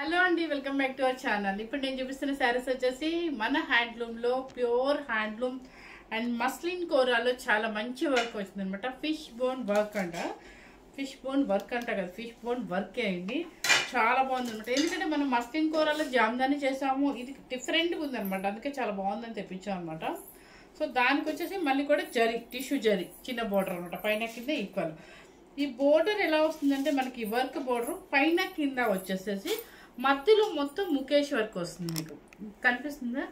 Hello అండి, welcome back to our channel. ఇప్పుడు నేను చూపిస్తున్న శారీస్ వచ్చేసి మన హ్యాండ్లూమ్లో ప్యూర్ హ్యాండ్లూమ్ అండ్ మస్లిన్ కోరాలో చాలా మంచి వర్క్ వచ్చింది అనమాట. ఫిష్ బోన్ వర్క్ అంట కదా, ఫిష్ బోన్ వర్క్ అయింది. చాలా బాగుంది అనమాట. ఎందుకంటే మనం మస్లిన్ కోరాలో జామ్దాని చేసాము, ఇది డిఫరెంట్గా ఉందనమాట. అందుకే చాలా బాగుందని తెప్పించాం అనమాట. సో దానికి వచ్చేసి మళ్ళీ కూడా జరీ, టిష్యూ జరీ, చిన్న బోర్డర్ అనమాట, పైన కింద ఈక్వల్. ఈ బోర్డర్ ఎలా వస్తుందంటే మనకి వర్క్ బోర్డర్ పైన కింద వచ్చేసేసి మధ్యలో మొత్తం ముఖేష్ వర్క్ వస్తుంది. మీకు కనిపిస్తుందా?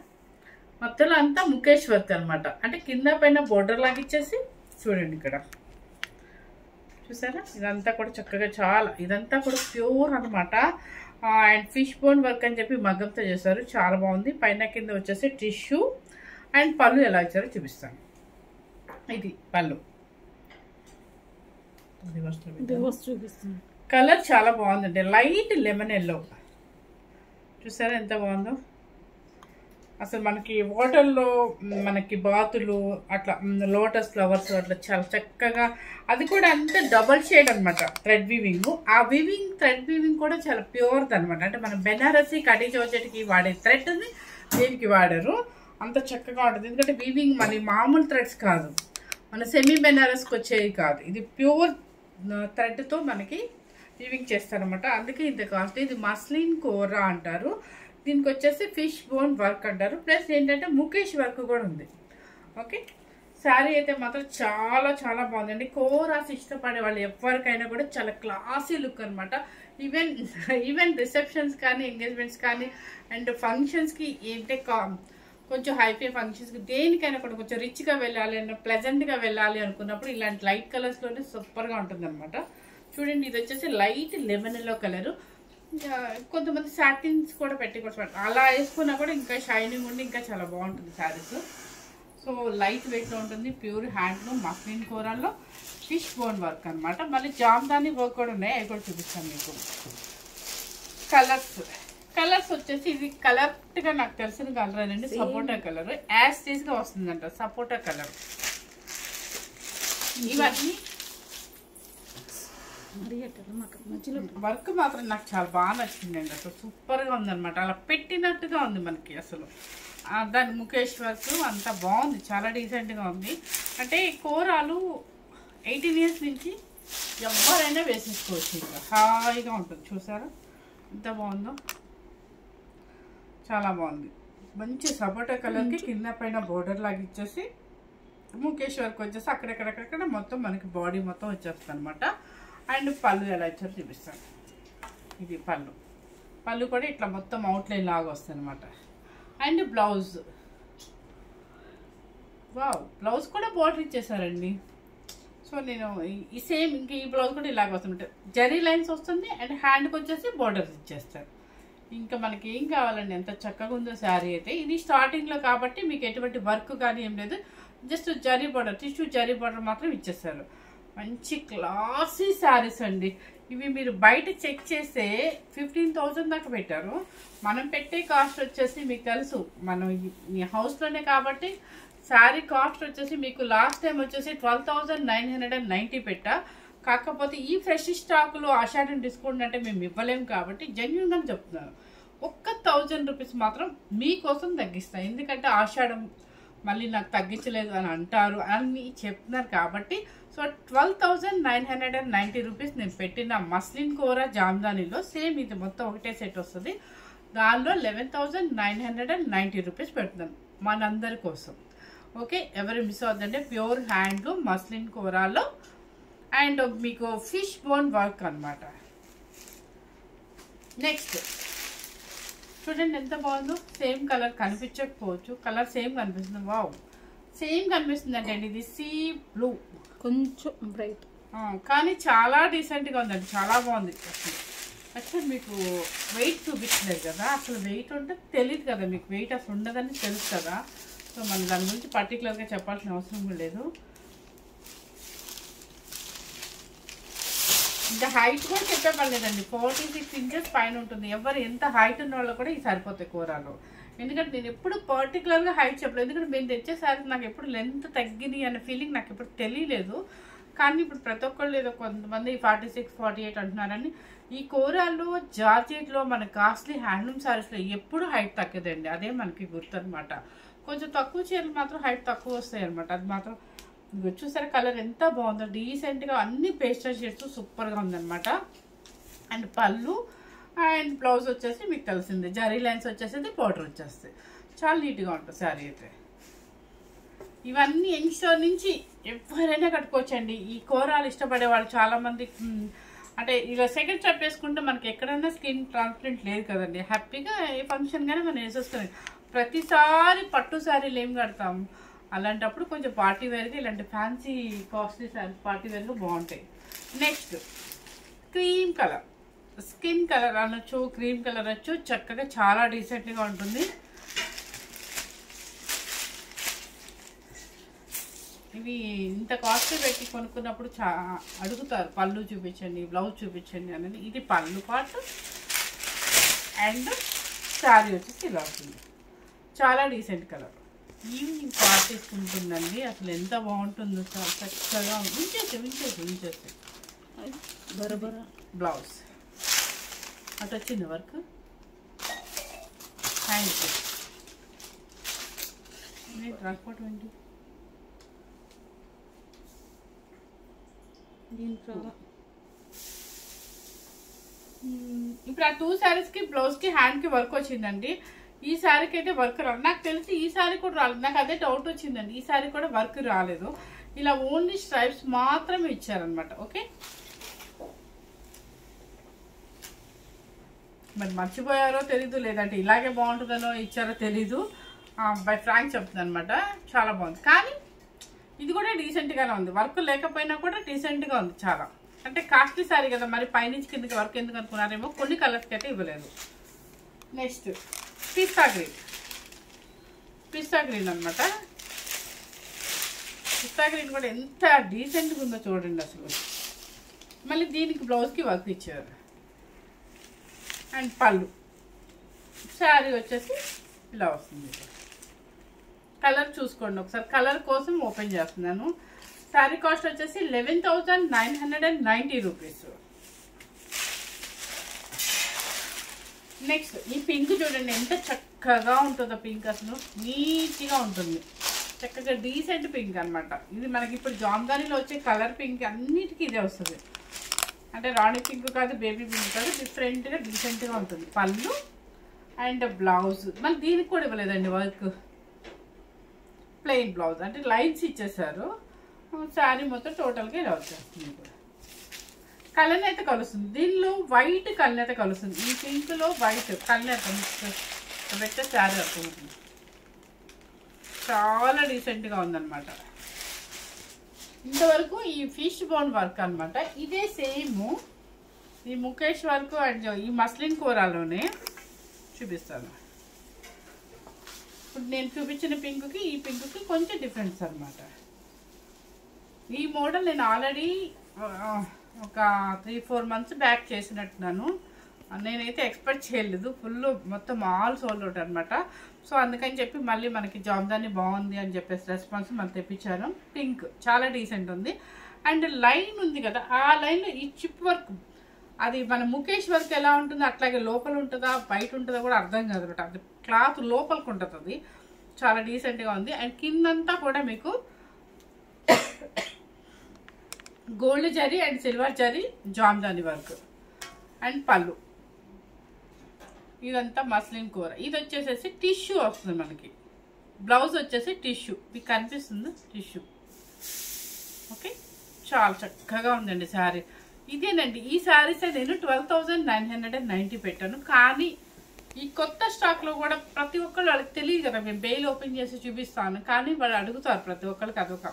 మధ్యలో అంతా ముఖేష్ వర్క్ అనమాట. అంటే కింద పైన బోర్డర్ లాగా ఇచ్చేసి చూడండి, ఇక్కడ చూసారా? ఇదంతా కూడా చక్కగా చాలా, ఇదంతా కూడా ప్యూర్ అనమాట. అండ్ ఫిష్ బోన్ వర్క్ అని చెప్పి మగ్గంతో చేశారు, చాలా బాగుంది. పైన కింద వచ్చేసి టిష్యూ అండ్ పళ్ళు ఎలా ఇచ్చారో చూపిస్తాను. ఇది పళ్ళు, కలర్ చాలా బాగుందండి. లైట్ లెమన్ ఎల్లో, చూసారా ఎంత బాగుందో. అసలు మనకి వాటర్లో మనకి బాతులు అట్లా లోటస్ ఫ్లవర్స్ అట్లా చాలా చక్కగా, అది కూడా అంత డబల్ షేడ్ అనమాట థ్రెడ్ వీవింగ్. ఆ వీవింగ్ థ్రెడ్ వీవింగ్ కూడా చాలా ప్యూర్ది అనమాట. అంటే మనం బెనారసి కటీ చోచటికి వాడే థ్రెడ్ని దీనికి వాడారు, అంత చక్కగా ఉంటుంది. ఎందుకంటే వీవింగ్ మన మామూలు థ్రెడ్స్ కాదు, మన సెమీ బెనారస్కి వచ్చేవి కాదు, ఇది ప్యూర్ థ్రెడ్తో మనకి వీవింగ్ చేస్తారనమాట. అందుకే ఇంత కాస్ట్. ఇది మస్లిన్ కోరా అంటారు, దీనికి వచ్చేసి ఫిష్ బోన్ వర్క్ అంటారు. ప్లస్ ఏంటంటే ముఖేష్ వర్క్ కూడా ఉంది. ఓకే, శారీ అయితే మాత్రం చాలా చాలా బాగుందండి. కోరాస్ ఇష్టపడే వాళ్ళు ఎవరికైనా కూడా చాలా క్లాసీ లుక్ అనమాట. ఈవెన్ రిసెప్షన్స్ కానీ, ఎంగేజ్మెంట్స్ కానీ, అండ్ ఫంక్షన్స్కి ఏంటంటే కొంచెం హైఫై ఫంక్షన్స్కి దేనికైనా కూడా కొంచెం రిచ్గా వెళ్ళాలి అన్న, ప్లెజెంట్గా వెళ్ళాలి అనుకున్నప్పుడు ఇలాంటి లైట్ కలర్స్లోనే సూపర్గా ఉంటుంది అనమాట. చూడండి, ఇది వచ్చేసి లైట్ లెమన్ ఎల్లో కలరు. కొంతమంది సాటిన్స్ కూడా పెట్టుకోవచ్చు, అలా వేసుకున్నా కూడా ఇంకా షైనింగ్ ఉండి ఇంకా చాలా బాగుంటుంది శారీస్. సో లైట్ వెయిట్లో ఉంటుంది, ప్యూర్ హ్యాండ్లూమ్ మస్లిన్ కోరాల్లో ఫిష్ బోన్ వర్క్ అనమాట. మళ్ళీ జామ్దాని వర్క్ కూడా ఉన్నాయి, అవి కూడా చూపిస్తాను మీకు. కలర్స్ వచ్చేసి ఇది కలర్గా నాకు తెలిసిన కలర్ అండి, సపోటా కలర్. యాస్టీస్గా వస్తుందంట సపోటా కలర్. ఇవన్నీ వర్క్ మాత్రం నాకు చాలా బాగా నచ్చిందండి. అసలు సూపర్గా ఉందన్నమాట. అలా పెట్టినట్టుగా ఉంది మనకి. అసలు దాని ముఖేష్ వర్క్ అంతా బాగుంది, చాలా డీసెంట్గా ఉంది. అంటే కోరాలు 18 years నుంచి ఎవరైనా వేసేసుకోవచ్చు, ఇంకా హాయిగా ఉంటుంది. చూసారా ఎంత బాగుందో, చాలా బాగుంది. మంచి సపోటా కలర్కి కింద పైన బోర్డర్ లాగా ఇచ్చేసి ముఖేష్ వర్క్ వచ్చేసి అక్కడెక్కడెక్కడ మొత్తం మనకి బాడీ మొత్తం వచ్చేస్తుంది అనమాట. అండ్ పళ్ళు ఎలా ఇచ్చారో చూపిస్తాను. ఇది పళ్ళు కూడా ఇట్లా మొత్తం అవుట్లైన్ లాగా వస్తుంది అనమాట. అండ్ బ్లౌజ్, వావ్, బ్లౌజ్ కూడా బోర్డర్ ఇచ్చేసారండి. సో నేను ఈ సేమ్ ఇంక ఈ బ్లౌజ్ కూడా ఇలాగ వస్తుంది, జరీ లైన్స్ వస్తుంది. అండ్ హ్యాండ్కి వచ్చేసి బోర్డర్స్ ఇచ్చేస్తారు. ఇంకా మనకి ఏం కావాలండి, ఎంత చక్కగా ఉందో శారీ అయితే. ఇది స్టార్టింగ్లో కాబట్టి మీకు ఎటువంటి వర్క్ కానీ ఏం లేదు, just zari border, tissue zari border మాత్రం ఇచ్చేస్తారు. మంచి క్లాసీ శారీస్ అండి ఇవి. మీరు బయట చెక్ చేస్తే 15,000 దాకా పెట్టారు. మనం పెట్టే కాస్ట్ వచ్చేసి మీకు తెలుసు, మనం ఈ హౌస్లోనే కాబట్టి శారీ కాస్ట్ వచ్చేసి మీకు లాస్ట్ టైం వచ్చేసి 12,990 పెట్టా. కాకపోతే ఈ ఫ్రెష్ స్టాక్లో ఆషాఢం డిస్కౌంట్ అంటే మేము ఇవ్వలేము కాబట్టి జెన్యూన్గా చెప్తున్నాను, ఒక్క 1000 రూపీస్ మాత్రం మీకోసం తగ్గిస్తాను. ఎందుకంటే ఆషాఢం మళ్ళీ నాకు తగ్గించలేదు అని అంటారు అని చెప్తున్నారు కాబట్టి. సో 12,990 రూపీస్ నేను పెట్టిన మస్లిన్ కోరా జామ్దానిలో సేమ్ ఇది మొత్తం ఒకటే సెట్ వస్తుంది. దానిలో 11,990 రూపీస్ పెడుతున్నాను మనందరి కోసం. ఓకే, ఎవరు మిస్ అవుతుందంటే ప్యూర్ హ్యాండ్లూమ్ మస్లిన్ కోరాలో అండ్ మీకు ఫిష్ బోన్ వర్క్ అనమాట. నెక్స్ట్ చూడండి ఎంత బాగుందో. సేమ్ కలర్ కనిపించకపోవచ్చు, కలర్ సేమ్ కనిపిస్తుంది. వావ్, సేమ్ కనిపిస్తుంది అంటే ఇది సీ బ్లూ, కొంచెం బ్రైట్ కానీ చాలా డీసెంట్గా ఉందండి, చాలా బాగుంది. అసలు మీకు వెయిట్ చూపించలేదు కదా, అసలు వెయిట్ ఉంటే తెలియదు కదా మీకు, వెయిట్ అసలు ఉండదని తెలుసు కదా. సో మనం దాని గురించి పర్టికులర్గా చెప్పాల్సిన అవసరం లేదు. ఇంకా హైట్ కూడా చెప్పేపర్లేదండి, 46 inches పైన ఉంటుంది. ఎవరు ఎంత హైట్ ఉన్న వాళ్ళు కూడా ఈ సరిపోతాయి కూరలు. ఎందుకంటే నేను ఎప్పుడు పర్టికులర్గా హైట్ చెప్పలేదు, ఎందుకంటే మేము తెచ్చేసరికి నాకు ఎప్పుడు లెంత్ తగ్గింది అనే ఫీలింగ్ నాకు ఎప్పుడు తెలియలేదు. కానీ ఇప్పుడు ప్రతి ఒక్కళ్ళు ఏదో కొంతమంది 46, 48 అంటున్నారని. ఈ కోరాల్లో జార్జెట్లో మన కాస్ట్లీ హ్యాండ్లూమ్ శారీస్లో ఎప్పుడు హైట్ తగ్గదండి, అదే మనకి గుర్తు అనమాట. కొంచెం తక్కువ చీరలు మాత్రం హైట్ తక్కువ వస్తాయి అనమాట. అది మాత్రం చూసారా కలర్ ఎంత బాగుందో, డీసెంట్గా అన్ని పేస్టల్ షేడ్స్ సూపర్గా ఉందన్నమాట. అండ్ పళ్ళు అండ్ బ్లౌజ్ వచ్చేసి మీకు తెలిసిందే, జరీ లైన్స్ వచ్చేసి బార్డర్ వచ్చేస్తాయి. చాలా నీట్గా ఉంటుంది శారీ అయితే. ఇవన్నీ యంగ్స్టర్ నుంచి ఎవరైనా కట్టుకోవచ్చండి. ఈ కోరాలు ఇష్టపడే వాళ్ళు చాలామంది, అంటే ఇక సెకండ్ స్టెప్ వేసుకుంటే మనకి ఎక్కడైనా స్కిన్ ట్రాన్స్ప్లాంట్ లేదు కదండి, హ్యాపీగా ఏ ఫంక్షన్ కానీ మనం వేసేస్తాం. ప్రతిసారి పట్టు శారీలు ఏం కడతాము, అలాంటప్పుడు కొంచెం పార్టీ వేర్గా ఇలాంటి ఫ్యాన్సీ కాస్ట్లీ శారీస్ పార్టీ వేర్గా బాగుంటాయి. Next cream colour, skin colour అనొచ్చు, క్రీమ్ కలర్ అనొచ్చు, చక్కగా చాలా డీసెంట్గా ఉంటుంది. ఇవి ఇంత కాస్ట్ పెట్టి కొనుక్కున్నప్పుడు అడుగుతారు పళ్ళు చూపించండి, బ్లౌజ్ చూపించండి అని. ఇది పళ్ళు పార్ట్ అండ్ శారీ వచ్చేసి ఇలా వస్తుంది. చాలా డీసెంట్ కలర్, ఈవినింగ్ పార్టీస్ ఉంటుందండి. అసలు ఎంత బాగుంటుందో, చాలా చక్కగా ఉంచేసి బరబర. బ్లౌజ్ అటు వచ్చింది వర్క్, హ్యాండ్స్ ట్రాన్స్పోర్ట్ ఏంటి దీంట్లో. ఇప్పుడు ఆ 2 శారీస్కి బ్లౌజ్కి హ్యాండ్కి వర్క్ వచ్చిందండి. ఈ శారీకి అయితే వర్క్ రాలేదు, నాకు తెలిసి ఈ శారీ కూడా రాలేదు. నాకు అదే డౌట్ వచ్చిందండి, ఈ శారీ కూడా వర్క్ రాలేదు. ఇలా ఓన్లీ స్ట్రైప్స్ మాత్రమే ఇచ్చారనమాట. ఓకే, మరి మర్చిపోయారో తెలీదు, లేదంటే ఇలాగే బాగుంటుందనో ఇచ్చారో తెలీదు. బై ఫ్రాంక్ చెప్తుంది అనమాట. చాలా బాగుంది, కానీ ఇది కూడా డీసెంట్గానే ఉంది. వర్క్ లేకపోయినా కూడా డీసెంట్గా ఉంది చాలా. అంటే కాస్ట్లీ శారీ కదా, మరి పైనుంచి కిందకి వర్క్ ఎందుకు అనుకున్నారేమో, కొన్ని కలర్స్కి అయితే ఇవ్వలేదు. నెక్స్ట్ పిస్తా గ్రీన్ అనమాట. పిస్తా గ్రీన్ కూడా ఎంత డీసెంట్గా ఉందో చూడండి అసలు. మళ్ళీ దీనికి బ్లౌజ్కి వర్క్ ఇచ్చారు. అండ్ పళ్ళు, శారీ వచ్చేసి ఇలా వస్తుంది. కలర్ చూసుకోండి ఒకసారి, కలర్ కోసం ఓపెన్ చేస్తున్నాను. శారీ కాస్ట్ వచ్చేసి 11,990 రూపీస్. నెక్స్ట్ ఈ పింక్ చూడండి ఎంత చక్కగా ఉంటుందో. పింక్ అసలు నీట్గా ఉంటుంది, చక్కగా డీసెంట్ పింక్ అనమాట. ఇది మనకి ఇప్పుడు జామ్దానీలో వచ్చే కలర్ పింక్ అన్నిటికీ ఇదే వస్తుంది. అంటే రాణి పింక్ కాదు, బేబీ పింక్ కాదు, డిఫరెంట్గా డీసెంట్గా ఉంటుంది. పళ్ళు అండ్ బ్లౌజ్ మళ్ళీ దీనికి కూడా ఇవ్వలేదండి వర్క్, ప్లెయిన్ బ్లౌజ్, అంటే లైన్స్ ఇచ్చేసారు. శారీ మొత్తం టోటల్గా ఇలా వచ్చేస్తుంది. కలర్ అయితే కలుస్తుంది, దీనిలో వైట్ కలర్ అయితే కలుస్తుంది. ఈ పింక్లో వైట్ కలర్ పెట్టే శారీ అవుతుంది. చాలా డీసెంట్గా ఉందన్నమాట. ఇంతవరకు ఈ ఫిష్ బోన్ వర్క్ అనమాట. ఇదే సేమ్ ఈ ముఖేష్ వర్క్ అండ్ ఈ మస్లిన్ కూరలోనే చూపిస్తాను. ఇప్పుడు నేను చూపించిన పింక్కి ఈ పింక్కి కొంచెం డిఫరెన్స్ అనమాట. ఈ మోడల్ నేను ఆల్రెడీ ఒక 3-4 మంత్స్ బ్యాక్ చేసినట్టున్నాను. నేనైతే ఎక్స్పెక్ట్ చేయలేదు, ఫుల్ మొత్తం ఆల్ సోల్డ్ అవుట్ అనమాట. సో అందుకని చెప్పి మళ్ళీ మనకి జామ్దాని బాగుంది అని చెప్పేసి రెస్పాన్స్ మనం తెప్పించాను. పింక్ చాలా డీసెంట్ ఉంది. అండ్ లైన్ ఉంది కదా, ఆ లైన్లో ఈ చిప్ వర్క్, అది మన ముఖేష్ వర్క్ ఎలా ఉంటుందో అట్లాగే లోపల ఉంటుందా బయట ఉంటుందా కూడా అర్థం కాదు అనమాట. అది క్లాత్ లోపలికి ఉంటుంది, అది చాలా డీసెంట్గా ఉంది. అండ్ కిందంతా కూడా మీకు gold zari and silver zari Jamdani work. And పళ్ళు ఇదంతా మస్లిన్ కూర. ఇది వచ్చేసేసి టిష్యూ వస్తుంది మనకి. బ్లౌజ్ వచ్చేసి టిష్యూ, మీకు కనిపిస్తుంది టిష్యూ. ఓకే, చాలా చక్కగా ఉందండి శారీ. ఇదేనండి ఈ శారీస్ నేను 12,990 పెట్టాను. కానీ ఈ కొత్త స్టాక్లో కూడా ప్రతి ఒక్కళ్ళు వాళ్ళకి తెలియదు కదా, మేము బెయిల్ ఓపెన్ చేసి చూపిస్తాను, కానీ వాళ్ళు అడుగుతారు ప్రతి ఒక్కరికి. అదొక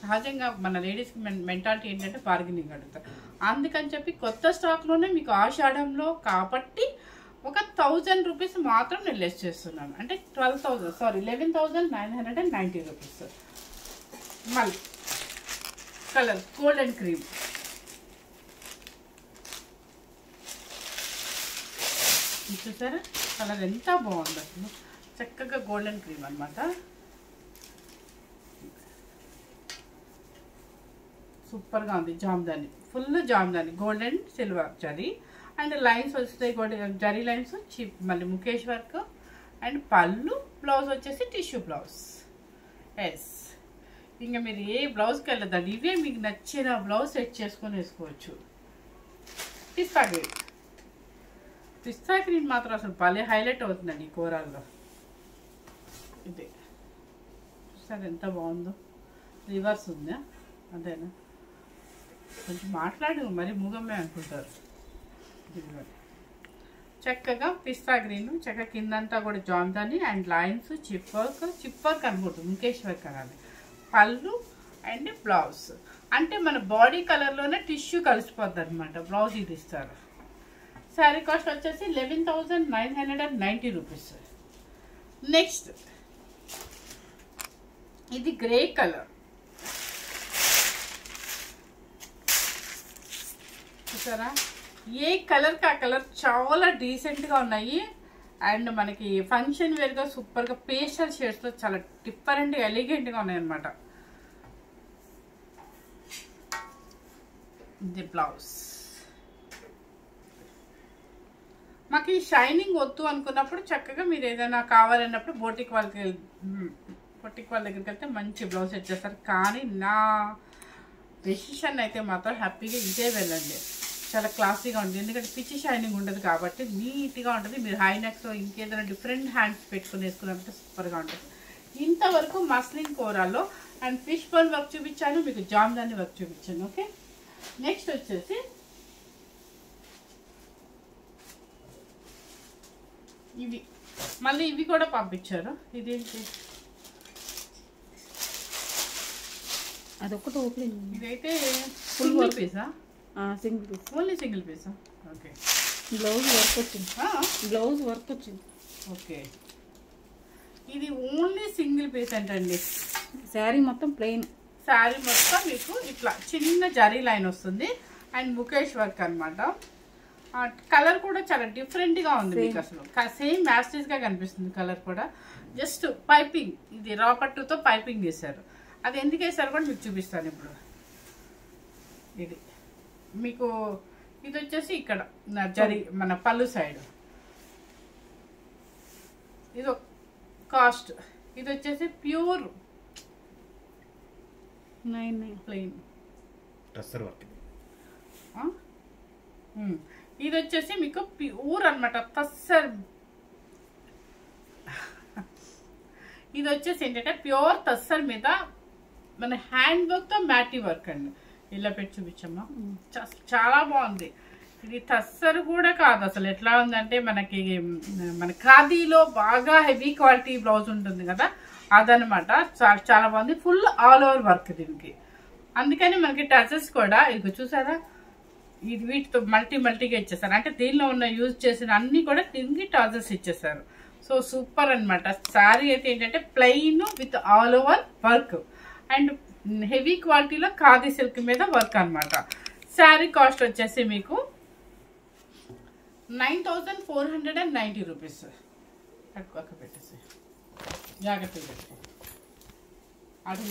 సహజంగా మన లేడీస్కి మెంటాలిటీ ఏంటంటే బార్గెనింగ్ అడుగుతారు. అందుకని చెప్పి కొత్త స్టాక్లోనే మీకు ఆషాఢంలో కాబట్టి ఒక 1000 రూపీస్ మాత్రం నేను లెస్ చేస్తున్నాను. అంటే 11,990 రూపీస్. మళ్ళీ కలర్ గోల్డెన్ క్రీమ్, చూసారా కలర్ ఎంత బాగుంది అసలు, చక్కగా గోల్డెన్ క్రీమ్ అనమాట. సూపర్గా ఉంది. Jamdani, full Jamdani, gold and silver zari and lines వస్తాయి, జరీ లైన్స్, మళ్ళీ ముఖేష్ వర్క్ అండ్ పళ్ళు. బ్లౌజ్ వచ్చేసి టిష్యూ బ్లౌజ్. ఎస్, ఇంకా మీరు ఏ బ్లౌజ్కి వెళ్ళదండి, ఇవే మీకు నచ్చిన బ్లౌజ్ సెట్ చేసుకొని వేసుకోవచ్చు. పిస్తా గ్రీన్, పిస్తా గ్రీన్ మాత్రం అసలు భలే హైలైట్ అవుతుందండి ఈ కూరల్లో. ఇదే చూసారు ఎంత బాగుందో. రివర్స్ ఉందా, అంతేనా? కొంచెం మాట్లాడు, మరి మూగమ్మే అనుకుంటారు. చక్కగా పిస్తా గ్రీన్, చక్కగా కిందంతా కూడా Jamdani and lines, chip work అనుకుంటుంది, ముఖేష్ వర్క్ అనాలి. పళ్ళు అండ్ బ్లౌజ్ అంటే మన బాడీ కలర్లోనే టిష్యూ కలిసిపోద్ది అనమాట. బ్లౌజ్ ఇది ఇస్తారు. శారీ కాస్ట్ వచ్చేసి 11,990 రూపీస్. నెక్స్ట్ ఇది గ్రే కలర్, చూసారా? ఏ కలర్కి ఆ కలర్ చాలా డీసెంట్గా ఉన్నాయి. అండ్ మనకి ఫంక్షన్ వేర్గా సూపర్గా పేస్టల్ షేడ్స్లో చాలా డిఫరెంట్గా ఎలిగెంట్గా ఉన్నాయి అనమాట. ఇది బ్లౌజ్. మాకు ఈ షైనింగ్ వద్దు అనుకున్నప్పుడు చక్కగా మీరు ఏదైనా కావాలన్నప్పుడు బోటిక్ వాళ్ళ దగ్గరికి వెళ్తే మంచి బ్లౌజ్ సెట్ చేస్తారు. కానీ నా డెసిషన్ అయితే మాత్రం హ్యాపీగా ఇదే వెళ్ళండి, చాలా క్లాసీగా ఉంటుంది. ఎందుకంటే పిచ్చి షైనింగ్ ఉండదు కాబట్టి నీట్గా ఉంటుంది. మీరు హై నెక్స్ ఇంకేదైనా డిఫరెంట్ హ్యాండ్స్ పెట్టుకుని వేసుకున్నప్పుడు సూపర్గా ఉంటుంది. ఇంతవరకు మస్లిన్ కూరల్లో అండ్ ఫిష్ బోన్ వర్క్ చూపించాను, మీకు జామ్దాని వర్క్ చూపించాను. ఓకే, నెక్స్ట్ వచ్చేసి ఇవి, మళ్ళీ ఇవి కూడా పంపించారు. ఇదేంటి, అదొకటి ఓపెన్. ఇదైతే సింగిల్ పీసా? సింగిల్ పీస్, ఓన్లీ సింగిల్ పీసా? ఓకే. బ్లౌజ్ వర్క్ వచ్చింది, బ్లౌజ్ వర్క్ వచ్చింది. ఓకే, ఇది ఓన్లీ సింగిల్ పీస్ అంటండి. శారీ మొత్తం ప్లెయిన్, శారీ మొత్తం మీకు ఇట్లా చిన్న జరీ లైన్ వస్తుంది అండ్ ముఖేష్ వర్క్ అనమాట. కలర్ కూడా చాలా డిఫరెంట్గా ఉంది మీకు, అసలు సేమ్ మ్యాస్టేజ్గా కనిపిస్తుంది కలర్ కూడా. జస్ట్ పైపింగ్, ఇది రా పట్టుతో పైపింగ్ చేశారు. అది ఎందుకు వేసారు కూడా మీకు చూపిస్తాను ఇప్పుడు. ఇది మీకు ఇది వచ్చేసి ఇక్కడ జరీ మన పళ్ళు సైడ్, ఇది కాస్ట్. ఇది వచ్చేసి ప్యూర్ 9 ప్లెయిన్ టస్సర్ వర్క్. ఇది వచ్చేసి మీకు ప్యూర్ అనమాట, తస్సర్. ఇది వచ్చేసి ఏంటంటే ప్యూర్ తస్సర్ మీద మన హ్యాండ్ వర్క్ తో మ్యాటీ వర్క్ అండి. ఇలా పెట్టి చూపించమ్మా, చాలా బాగుంది. ఇది తస్సర్ కూడా కాదు అసలు, ఎట్లా ఉందంటే మనకి మన ఖాదీలో బాగా హెవీ క్వాలిటీ బ్లౌజ్ ఉంటుంది కదా, అదనమాట. చాలా బాగుంది, ఫుల్ ఆల్ ఓవర్ వర్క్ దీనికి. అందుకని మనకి టచెస్ కూడా ఇక చూసారా, ఇది వీటితో మల్టీగా ఇచ్చేసారు. అంటే దీనిలో ఉన్న యూజ్ చేసిన అన్ని కూడా దీనికి టచెస్ ఇచ్చేసారు. సో సూపర్ అనమాట. శారీ అయితే ఏంటంటే plain with all over work and heavy క్వాలిటీలో ఖాదీ సిల్క్ మీద వర్క్ అనమాట. శారీ కాస్ట్ వచ్చేసి మీకు 9,490 రూపీస్. పక్క పెట్టేసి జాగ్రత్తగా పెట్టి అటు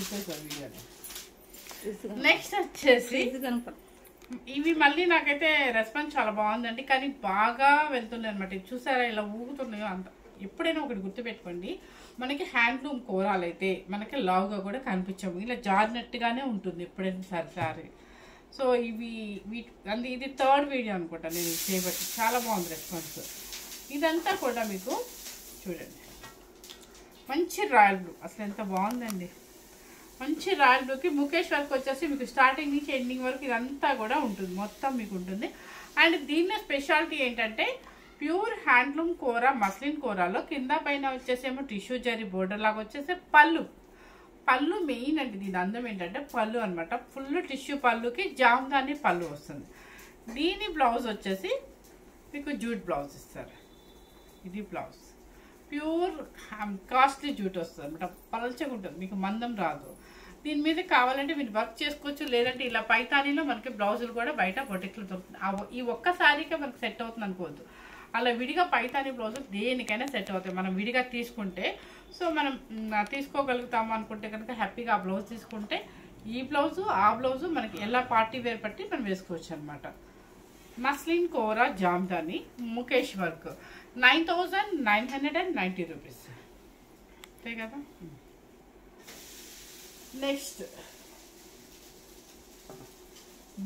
వీడియో. నెక్స్ట్ వచ్చేసి ఇవి మళ్ళీ నాకైతే రెస్పాన్స్ చాలా బాగుందండి, కానీ బాగా వెళ్తున్నాయి అనమాట. ఇది చూసారా ఇలా ఊగుతున్నాయో అంత. ఎప్పుడైనా ఒకటి గుర్తుపెట్టుకోండి, మనకి హ్యాండ్లూమ్ కూరాలు అయితే మనకి లావుగా కూడా కనిపించవు, ఇలా జారినట్టుగానే ఉంటుంది ఎప్పుడైనా సరే శారీ. సో ఇది థర్డ్ వీడియో అనుకుంటా నేను చేయబట్టి. చాలా బాగుంది రెస్పాన్స్. ఇదంతా కూడా మీకు చూడండి, మంచి రాయల్ బ్లూ, అసలు ఎంత బాగుందండి. మంచి రాయల్ బ్లూకి ముఖేష్ వర్క్ వచ్చేసి మీకు స్టార్టింగ్ నుంచి ఎండింగ్ వరకు ఇదంతా కూడా ఉంటుంది, మొత్తం మీకు ఉంటుంది. అండ్ దీని స్పెషాలిటీ ఏంటంటే ప్యూర్ హ్యాండ్లూమ్ కూర, మస్లిన్ కూరలో కింద పైన వచ్చేసేమో టిష్యూ జరీ బోర్డర్ లాగా వచ్చేసి పళ్ళు మెయిన్ అండి. దీని అందం ఏంటంటే పళ్ళు అనమాట. ఫుల్ టిష్యూ పళ్ళుకి జామ్దాని పళ్ళు వస్తుంది. దీని బ్లౌజ్ వచ్చేసి మీకు జూట్ బ్లౌజ్ ఇస్తారు. ఇది బ్లౌజ్ ప్యూర్ కాస్ట్లీ జూట్ వస్తుంది అనమాట, పలచగా ఉంటుంది, మీకు మందం రాదు. దీని మీద కావాలంటే మీరు వర్క్ చేసుకోవచ్చు, లేదంటే ఇలా పైతానీలో మనకి బ్లౌజులు కూడా బయట బొటిక్లు దొరుకుతుంది. ఈ ఒక్క శారీకే మనకు సెట్ అవుతుంది అనుకోవద్దు, అలా విడిగా పైతానీ బ్లౌజులు దేనికైనా సెట్ అవుతాయి మనం విడిగా తీసుకుంటే. సో మనం తీసుకోగలుగుతాము అనుకుంటే కనుక హ్యాపీగా ఆ బ్లౌజ్ తీసుకుంటే ఈ బ్లౌజు ఆ బ్లౌజు మనకి ఎలా పార్టీ వేర్ పట్టి మనం వేసుకోవచ్చు అనమాట. మస్లిన్ కోరా జామ్దాని ముఖేష్ వర్క్ 9990 రూపీస్ అంతే కదా. నెక్స్ట్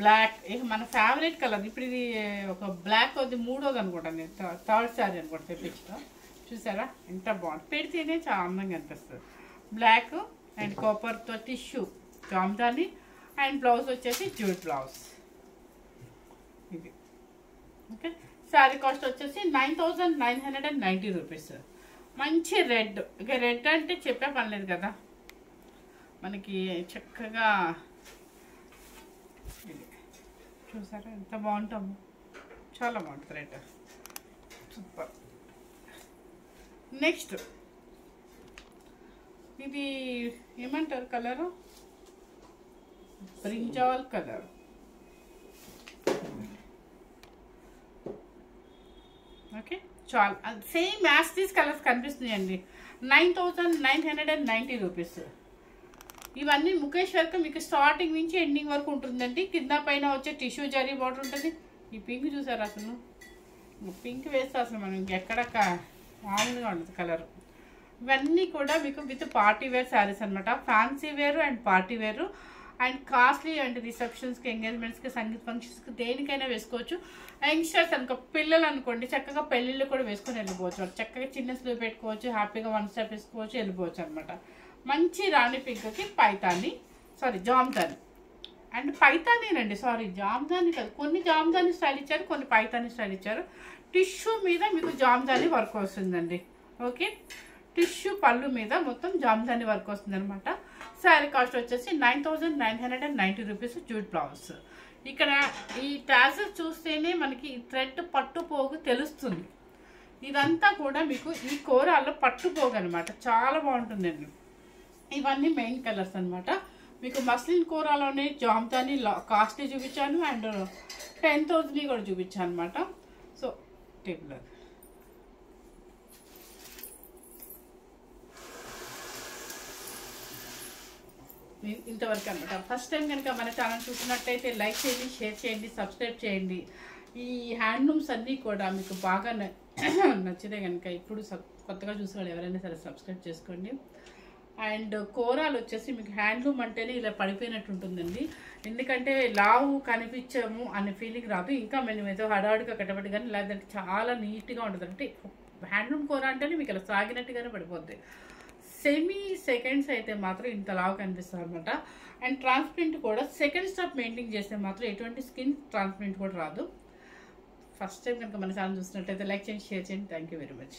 బ్లాక్, ఇక మన ఫేవరెట్ కలర్. ఇప్పుడు ఇది ఒక బ్లాక్ అది మూడోది అనుకుంటా, నేను థర్డ్ శారీ అనుకుంటా తెప్పించడం. చూసారా ఎంత బాగుంది, పెడితేనే చాలా అందంగా అనిపిస్తుంది. బ్లాక్ అండ్ కాపర్తో టిష్యూ జామ్దాని అండ్ బ్లౌజ్ వచ్చేసి జూట్ బ్లౌజ్ ఇది. ఓకే, శారీ కాస్ట్ వచ్చేసి 9990 రూపీస్. మంచి రెడ్, ఇక రెడ్ అంటే చెప్పే పని లేదు కదా, మనకి చక్కగా ఇది చూసారా ఎంత బాగుంటాము, చాలా బాగుంటుంది రెడ్, సూపర్. నెక్స్ట్ ఇది ఏమంటారు కలరు, బ్రింజాల్ కలర్. ఓకే, చాలా సేమ్ యాజ్ దీస్ కలర్స్ కనిపిస్తున్నాయండి. 9990 రూపీస్. ఇవన్నీ ముఖేష్ వర్క్ మీకు స్టార్టింగ్ నుంచి ఎండింగ్ వరకు ఉంటుందండి. కింద పైన వచ్చే టిష్యూ జరీ బార్డర్ ఉంటుంది. ఈ పింక్ చూసారు, అసలు పింక్ వేస్తే అసలు మనం ఇంకెక్కడ మామూలుగా ఉంటుంది కలర్. ఇవన్నీ కూడా మీకు విత్ పార్టీ వేర్ శారీస్ అనమాట. ఫ్యాన్సీ వేరు అండ్ పార్టీ వేరు అండ్ కాస్ట్లీ అండ్ రిసెప్షన్స్కి, ఎంగేజ్మెంట్స్కి, సంగీత్ ఫంక్షన్స్కి దేనికైనా వేసుకోవచ్చు. యంగ్స్టర్స్ అనుకో, పిల్లలు అనుకోండి, చక్కగా పెళ్ళిళ్ళు కూడా వేసుకొని వెళ్ళిపోవచ్చు. చక్కగా చిన్న స్లీవ్ పెట్టుకోవచ్చు, హ్యాపీగా వన్ స్టెప్ వేసుకోవచ్చు, వెళ్ళిపోవచ్చు అనమాట. మంచి రాణి పింక్కి పైతాని, సారీ జామ్దాని అండ్ పైతానీనండి, సారీ జామ్దాని కాదు. కొన్ని జామ్దాని స్టైల్ ఇచ్చారు, కొన్ని పైతాని స్టైల్ ఇచ్చారు. టిష్యూ మీద మీకు జామ్దాని వర్క్ వస్తుందండి. ఓకే, టిష్యూ పళ్ళు మీద మొత్తం జామ్దాని వర్క్ వస్తుంది అనమాట. శారీ కాస్ట్ వచ్చేసి 9990 రూపీస్. Jute blouse. ఇక్కడ ఈ టాజెస్ చూస్తేనే మనకి ఈ థ్రెడ్ పట్టు పోగు తెలుస్తుంది. ఇదంతా కూడా మీకు ఈ కోరాల్లో పట్టు పోగు అనమాట, చాలా బాగుంటుందండి. ఇవన్నీ మెయిన్ కలర్స్ అనమాట. మీకు మస్లిన్ కోరాలోనే జామ్దాని కాస్ట్లీ చూపించాను అండ్ 10,000 కూడా చూపించాను అనమాట. సో టేబుల్ ఇంతవరకు అనమాట. ఫస్ట్ టైం కనుక మన ఛానల్ చూసినట్టయితే లైక్ చేయండి, షేర్ చేయండి, సబ్స్క్రైబ్ చేయండి. ఈ హ్యాండ్లూమ్స్ అన్నీ కూడా మీకు బాగా నచ్చితే కనుక ఇప్పుడు కొత్తగా చూసేవాళ్ళు ఎవరైనా సరే సబ్స్క్రైబ్ చేసుకోండి. అండ్ కోరాలు వచ్చేసి మీకు హ్యాండ్లూమ్ అంటేనే ఇలా పడిపోయినట్టు ఉంటుందండి. ఎందుకంటే లావు కనిపించము అనే ఫీలింగ్ రాదు. ఇంకా మేము ఏదో హడావుడిగా కట్టబడి కానీ లేదంటే చాలా నీట్గా ఉంటుంది. అంటే హ్యాండ్లూమ్ కోర అంటేనే మీకు ఇలా సాగినట్టుగానే పడిపోద్ది. సెమీ సెకండ్స్ అయితే మాత్రం ఇంత లావు కనిపిస్తుంది అనమాట. అండ్ ట్రాన్స్పరెంట్ కూడా సెకండ్ స్టెప్ మెయింటైన్ చేస్తే మాత్రం ఎటువంటి స్కిన్ ట్రాన్స్పరెంట్ కూడా రాదు. ఫస్ట్ టైం కనుక మన ఛానల్ చూసినట్టయితే లైక్ చేయండి, షేర్ చేయండి. Thank you very much.